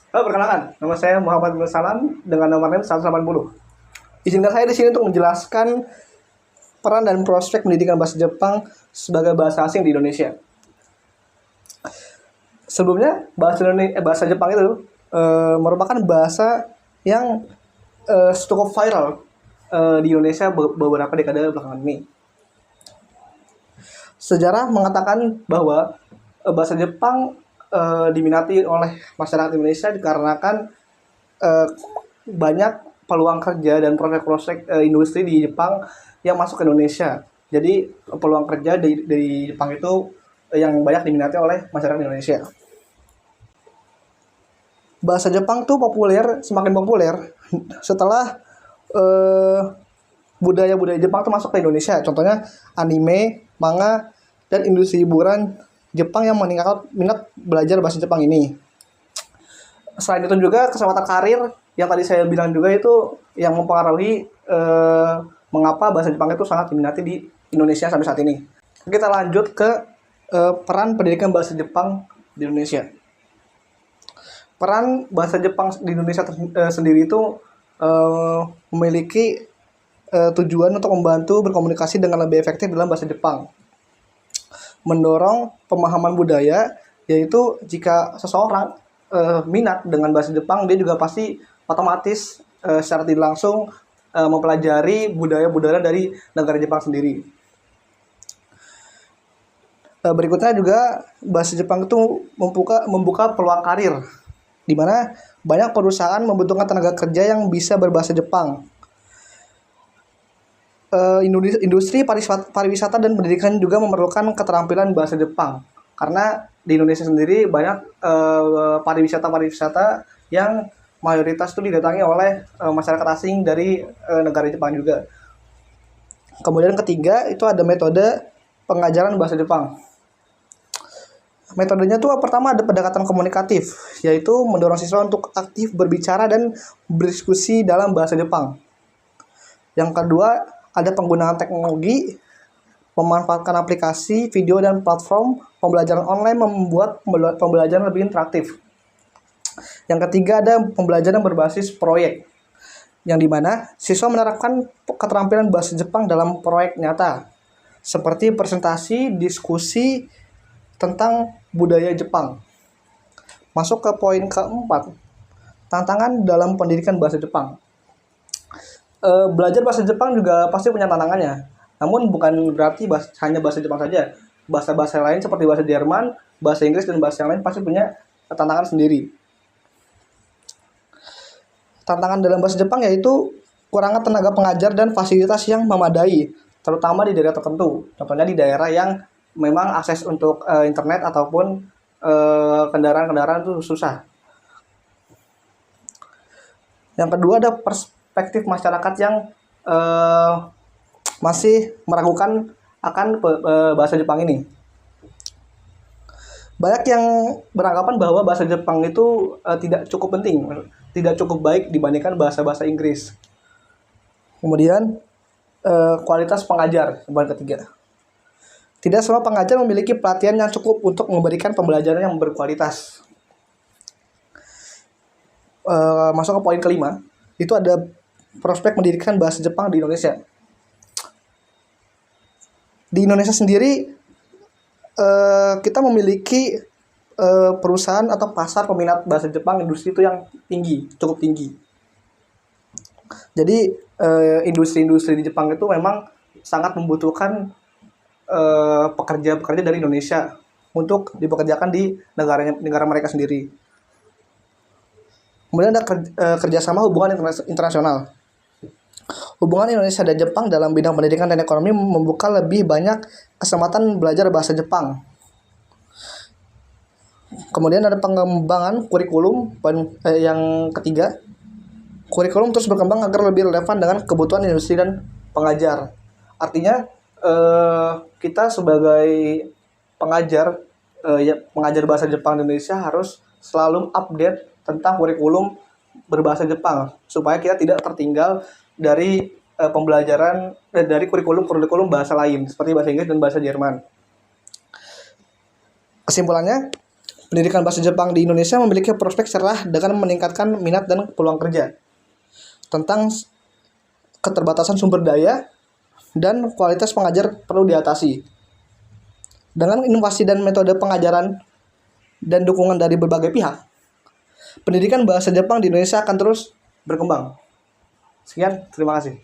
Halo, perkenalkan, nama saya Muhammad Nur Salam dengan nomor NIM 180. Izinkan saya di sini untuk menjelaskan peran dan prospek pendidikan bahasa Jepang sebagai bahasa asing di Indonesia. Sebelumnya, bahasa Jepang itu merupakan bahasa yang cukup viral di Indonesia beberapa dekade belakangan ini. Sejarah mengatakan bahwa bahasa Jepang diminati oleh masyarakat Indonesia dikarenakan eh, banyak peluang kerja dan prospek-prospek industri di Jepang yang masuk ke Indonesia. Jadi peluang kerja di Jepang itu yang banyak diminati oleh masyarakat Indonesia. Bahasa Jepang tuh semakin populer setelah eh, budaya-budaya Jepang tuh masuk ke Indonesia. Contohnya anime, manga, dan industri hiburan Jepang yang meningkatkan minat belajar bahasa Jepang ini. Selain itu juga kesempatan karir yang tadi saya bilang juga itu yang mempengaruhi mengapa bahasa Jepang itu sangat diminati di Indonesia sampai saat ini. Kita lanjut ke peran pendidikan bahasa Jepang di Indonesia. Peran bahasa Jepang di Indonesia sendiri itu memiliki tujuan untuk membantu berkomunikasi dengan lebih efektif dalam bahasa Jepang. Mendorong pemahaman budaya, yaitu jika seseorang minat dengan bahasa Jepang, dia juga pasti otomatis secara tidak langsung mempelajari budaya-budaya dari negara Jepang sendiri. Berikutnya juga bahasa Jepang itu membuka peluang karir, di mana banyak perusahaan membutuhkan tenaga kerja yang bisa berbahasa Jepang. Industri pariwisata dan pendidikan juga memerlukan keterampilan bahasa Jepang, karena di Indonesia sendiri banyak pariwisata yang mayoritas itu didatangi oleh masyarakat asing dari negara Jepang juga. Kemudian ketiga itu ada metode pengajaran bahasa Jepang. Metodenya tuh pertama ada pendekatan komunikatif, yaitu mendorong siswa untuk aktif berbicara dan berdiskusi dalam bahasa Jepang. Yang kedua ada penggunaan teknologi, memanfaatkan aplikasi, video, dan platform pembelajaran online membuat pembelajaran lebih interaktif. Yang ketiga ada pembelajaran berbasis proyek, yang dimana siswa menerapkan keterampilan bahasa Jepang dalam proyek nyata, seperti presentasi, diskusi tentang budaya Jepang. Masuk ke poin keempat, tantangan dalam pendidikan bahasa Jepang. Belajar bahasa Jepang juga pasti punya tantangannya. Namun bukan berarti hanya bahasa Jepang saja. Bahasa-bahasa lain seperti bahasa Jerman, bahasa Inggris, dan bahasa yang lain pasti punya tantangan sendiri. Tantangan dalam bahasa Jepang yaitu kurangnya tenaga pengajar dan fasilitas yang memadai, terutama di daerah tertentu. Contohnya di daerah yang memang akses untuk internet ataupun kendaraan-kendaraan itu susah. Yang kedua ada perspektif masyarakat yang masih meragukan akan bahasa Jepang ini. Banyak yang beranggapan bahwa bahasa Jepang itu tidak cukup penting, tidak cukup baik dibandingkan bahasa-bahasa Inggris. Kemudian kualitas pengajar, yang ketiga. Tidak semua pengajar memiliki pelatihan yang cukup untuk memberikan pembelajaran yang berkualitas. Masuk ke poin kelima, itu ada prospek pendidikan bahasa Jepang di Indonesia. Di Indonesia sendiri kita memiliki perusahaan atau pasar peminat bahasa Jepang industri itu yang cukup tinggi. Jadi industri-industri di Jepang itu memang sangat membutuhkan pekerja-pekerja dari Indonesia untuk dipekerjakan di negara mereka sendiri. Kemudian ada kerjasama hubungan internasional. Hubungan Indonesia dan Jepang dalam bidang pendidikan dan ekonomi membuka lebih banyak kesempatan belajar bahasa Jepang. Kemudian ada pengembangan kurikulum yang ketiga. Kurikulum terus berkembang agar lebih relevan dengan kebutuhan industri dan pengajar. Artinya kita sebagai pengajar bahasa Jepang di Indonesia harus selalu update tentang kurikulum berbahasa Jepang supaya kita tidak tertinggal dari pembelajaran dari kurikulum bahasa lain seperti bahasa Inggris dan bahasa Jerman. Kesimpulannya, Pendidikan bahasa Jepang di Indonesia memiliki prospek cerah dengan meningkatkan minat dan peluang kerja. Tentang keterbatasan sumber daya dan kualitas pengajar perlu diatasi. Dengan inovasi dan metode pengajaran dan dukungan dari berbagai pihak, pendidikan bahasa Jepang di Indonesia akan terus berkembang. Sekian, terima kasih.